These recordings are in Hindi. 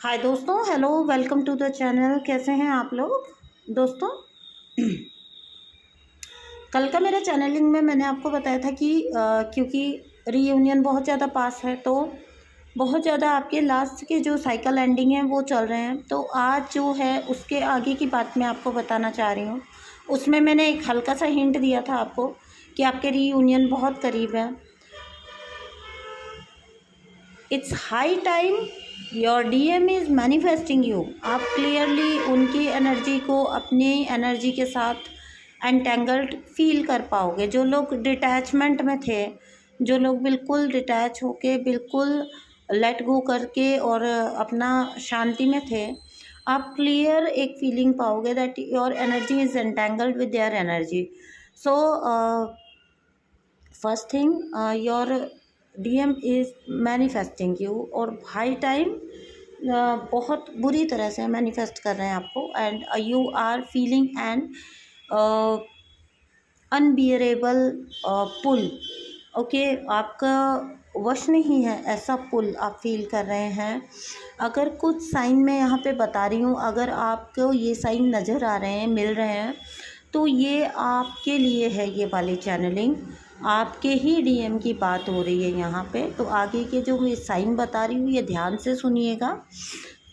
हाय दोस्तों, hello, welcome to the channel. कैसे हैं आप लोग दोस्तों? कल का मेरा चैनलिंग में मैंने आपको बताया था कि क्योंकि रीयूनियन बहुत ज़्यादा पास है, तो बहुत ज़्यादा आपके लास्ट के जो साइकिल एंडिंग है वो चल रहे हैं। तो आज जो है उसके आगे की बात मैं आपको बताना चाह रही हूँ। उसमें मैंने एक हल्का सा हिंट दिया था आपको कि आपके रीयूनियन बहुत करीब है। It's high time your DM is manifesting you. आप क्लियरली उनकी एनर्जी को अपनी एनर्जी के साथ एंटेंगल्ड फील कर पाओगे। जो लोग डिटैचमेंट में थे, जो लोग बिल्कुल डिटैच होके बिल्कुल लेट गो करके और अपना शांति में थे, आप क्लियर एक फीलिंग पाओगे that your energy is entangled with their energy. So first thing, your DM is manifesting you, और हाई टाइम बहुत बुरी तरह से मैनिफेस्ट कर रहे हैं आपको। And you are feeling and unbearable pull. Okay, आपका वश नहीं है ऐसा पुल आप फील कर रहे हैं। अगर कुछ साइन मैं यहाँ पे बता रही हूँ, अगर आपको ये साइन नज़र आ रहे हैं, मिल रहे हैं, तो ये आपके लिए है। ये वाली चैनलिंग आपके ही डीएम की बात हो रही है यहाँ पे। तो आगे के जो मैं साइन बता रही हूँ ये ध्यान से सुनिएगा,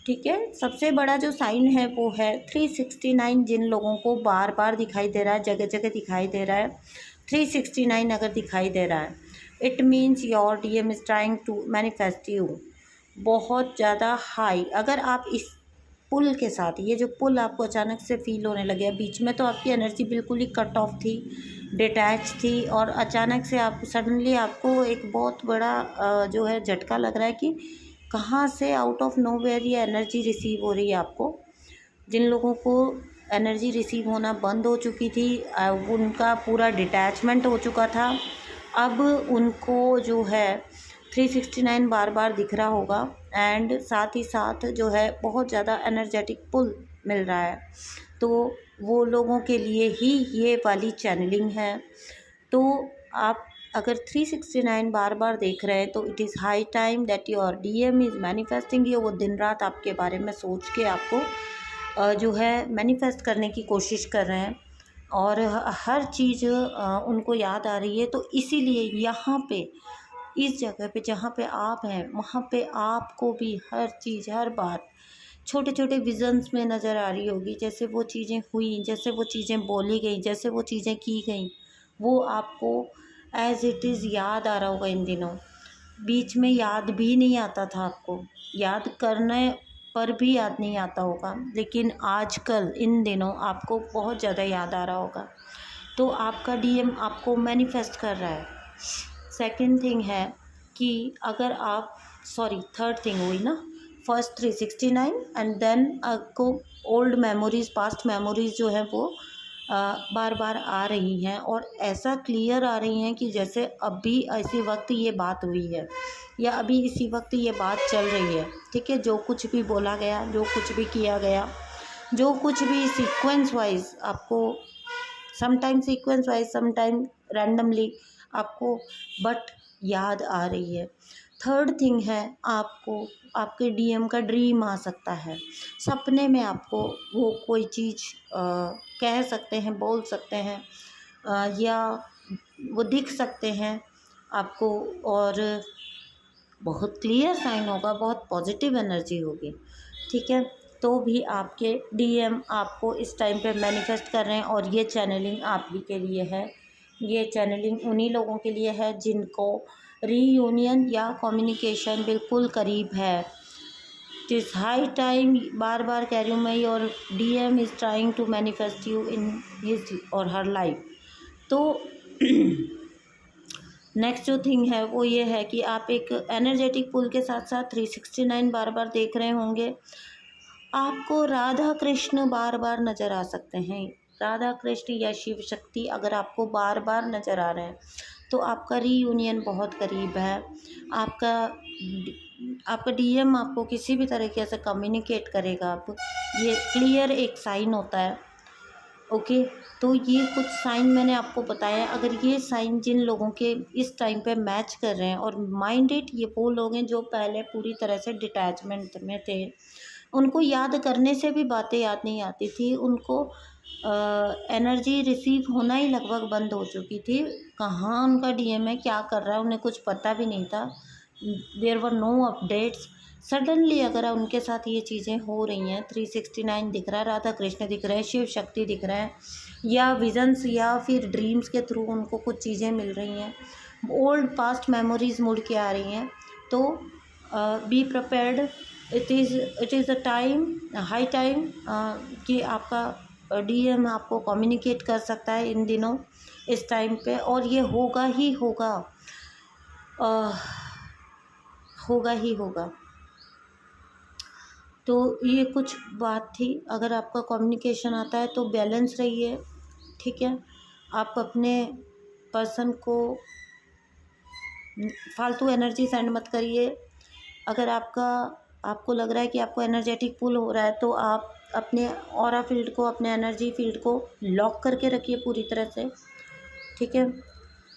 ठीक है। सबसे बड़ा जो साइन है वो है 369। जिन लोगों को बार बार दिखाई दे रहा है, जगह जगह दिखाई दे रहा है, 369 अगर दिखाई दे रहा है, it means your DM is trying to manifest you. बहुत ज़्यादा हाई। अगर आप इस पुल के साथ, ये जो पुल आपको अचानक से फील होने लगे, बीच में तो आपकी एनर्जी बिल्कुल ही कट ऑफ थी, डिटैच थी, और अचानक से आप सडनली आपको एक बहुत बड़ा जो है झटका लग रहा है कि कहाँ से आउट ऑफ नोवेयर ये एनर्जी रिसीव हो रही है आपको। जिन लोगों को एनर्जी रिसीव होना बंद हो चुकी थी, उनका पूरा डिटैचमेंट हो चुका था, अब उनको जो है 369 बार बार दिख रहा होगा। एंड साथ ही साथ जो है बहुत ज़्यादा एनर्जेटिक पुल मिल रहा है। तो वो लोगों के लिए ही ये वाली चैनलिंग है। तो आप अगर 369 बार बार देख रहे हैं तो it is high time that your DM is manifesting you. वो दिन रात आपके बारे में सोच के आपको जो है मैनिफेस्ट करने की कोशिश कर रहे हैं, और हर चीज़ उनको याद आ रही है। तो इसीलिए यहाँ पे, इस जगह पे जहाँ पे आप हैं, वहाँ पे आपको भी हर चीज़, हर बात छोटे छोटे विजन्स में नज़र आ रही होगी। जैसे वो चीज़ें हुई, जैसे वो चीज़ें बोली गई, जैसे वो चीज़ें की गई, वो आपको एज़ इट इज़ याद आ रहा होगा इन दिनों। बीच में याद भी नहीं आता था आपको, याद करने पर भी याद नहीं आता होगा, लेकिन आजकल इन दिनों आपको बहुत ज़्यादा याद आ रहा होगा। तो आपका डीएम आपको मैनिफेस्ट कर रहा है। सेकंड थिंग है कि अगर आप, सॉरी, थर्ड थिंग हुई ना, फर्स्ट 369 एंड देन आपको ओल्ड मेमोरीज, पास्ट मेमोरीज जो है वो बार बार आ रही हैं, और ऐसा क्लियर आ रही हैं कि जैसे अभी इसी वक्त ये बात हुई है, या अभी इसी वक्त ये बात चल रही है, ठीक है। जो कुछ भी बोला गया, जो कुछ भी किया गया, जो कुछ भी सीक्वेंस वाइज आपको, sometime sequence wise, sometime randomly आपको, बट याद आ रही है। थर्ड थिंग है, आपको आपके डीएम का ड्रीम आ सकता है। सपने में आपको वो कोई चीज़ कह सकते हैं, बोल सकते हैं, या वो दिख सकते हैं आपको, और बहुत क्लियर साइन होगा, बहुत पॉजिटिव एनर्जी होगी, ठीक है। तो भी आपके डीएम आपको इस टाइम पे मैनिफेस्ट कर रहे हैं, और ये चैनलिंग आप ही के लिए है। ये चैनलिंग उन्हीं लोगों के लिए है जिनको रीयूनियन या कम्युनिकेशन बिल्कुल करीब है। इट इज़ हाई टाइम, बार बार कह रही हूँ मैं, your DM is trying to manifest you in his or her life. तो नेक्स्ट जो थिंग है वो ये है कि आप एक एनर्जेटिक पुल के साथ साथ 369 बार बार देख रहे होंगे। आपको राधा कृष्ण बार बार नज़र आ सकते हैं। राधा कृष्ण या शिव शक्ति अगर आपको बार बार नज़र आ रहे हैं तो आपका रीयूनियन बहुत करीब है। आपका आपका डीएम आपको किसी भी तरीके से कम्युनिकेट करेगा। आप, ये क्लियर एक साइन होता है। ओके, तो ये कुछ साइन मैंने आपको बताया। अगर ये साइन जिन लोगों के इस टाइम पे मैच कर रहे हैं, और माइंडेड ये वो लोग हैं जो पहले पूरी तरह से डिटैचमेंट में थे, उनको याद करने से भी बातें याद नहीं आती थी, उनको एनर्जी रिसीव होना ही लगभग बंद हो चुकी थी। कहाँ उनका डीएम है, क्या कर रहा है, उन्हें कुछ पता भी नहीं था। There were no updates. Suddenly अगर उनके साथ ये चीज़ें हो रही हैं, 369 दिख रहा है, राधा कृष्ण दिख रहे हैं, शिव शक्ति दिख रहा है, या विजन्स या फिर ड्रीम्स के थ्रू उनको कुछ चीज़ें मिल रही हैं, ओल्ड पास्ट मेमोरीज मुड़ के आ रही हैं, तो be prepared. It is a time, high time कि आपका डीएम आपको कम्युनिकेट कर सकता है इन दिनों, इस टाइम पे, और ये होगा ही होगा, होगा ही होगा। तो ये कुछ बात थी। अगर आपका कम्युनिकेशन आता है तो बैलेंस रहिए, ठीक है। आप अपने पर्सन को फालतू एनर्जी सेंड मत करिए। अगर आपको लग रहा है कि आपको एनर्जेटिक पुल हो रहा है, तो आप अपने ऑरा फील्ड को, अपने एनर्जी फील्ड को लॉक करके रखिए पूरी तरह से, ठीक है।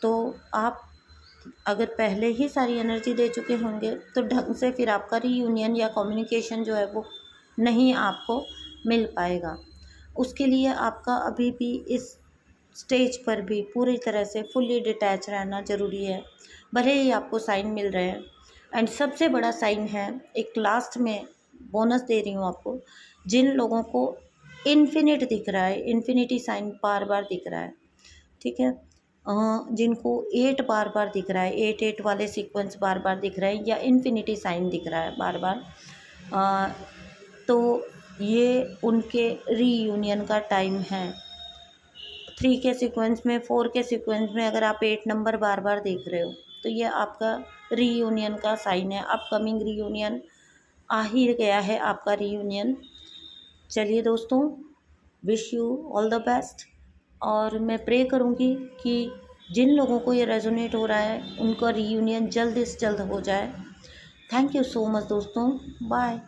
तो आप अगर पहले ही सारी एनर्जी दे चुके होंगे तो ढंग से फिर आपका रीयूनियन या कम्युनिकेशन जो है वो नहीं आपको मिल पाएगा। उसके लिए आपका अभी भी इस स्टेज पर भी पूरी तरह से फुल्ली डिटैच रहना ज़रूरी है, भले ही आपको साइन मिल रहे हैं। एंड सबसे बड़ा साइन है, एक लास्ट में बोनस दे रही हूँ आपको, जिन लोगों को इन्फिनिट दिख रहा है, इन्फिनिटी साइन बार बार दिख रहा है, ठीक है, जिनको 8 बार बार दिख रहा है, 8 वाले सीक्वेंस बार बार दिख रहा है, या इन्फिनिटी साइन दिख रहा है बार बार, तो ये उनके रीयूनियन का टाइम है। 3 के सीक्वेंस में, 4 के सीक्वेंस में अगर आप 8 नंबर बार बार देख रहे हो, तो ये आपका रीयूनियन का साइन है। अपकमिंग रीयूनियन आ ही गया है, आपका रीयूनियन। चलिए दोस्तों, wish you all the best, और मैं प्रे करूँगी कि जिन लोगों को ये रेजोनेट हो रहा है उनका रीयूनियन जल्द से जल्द हो जाए। थैंक यू सो मच दोस्तों, बाय।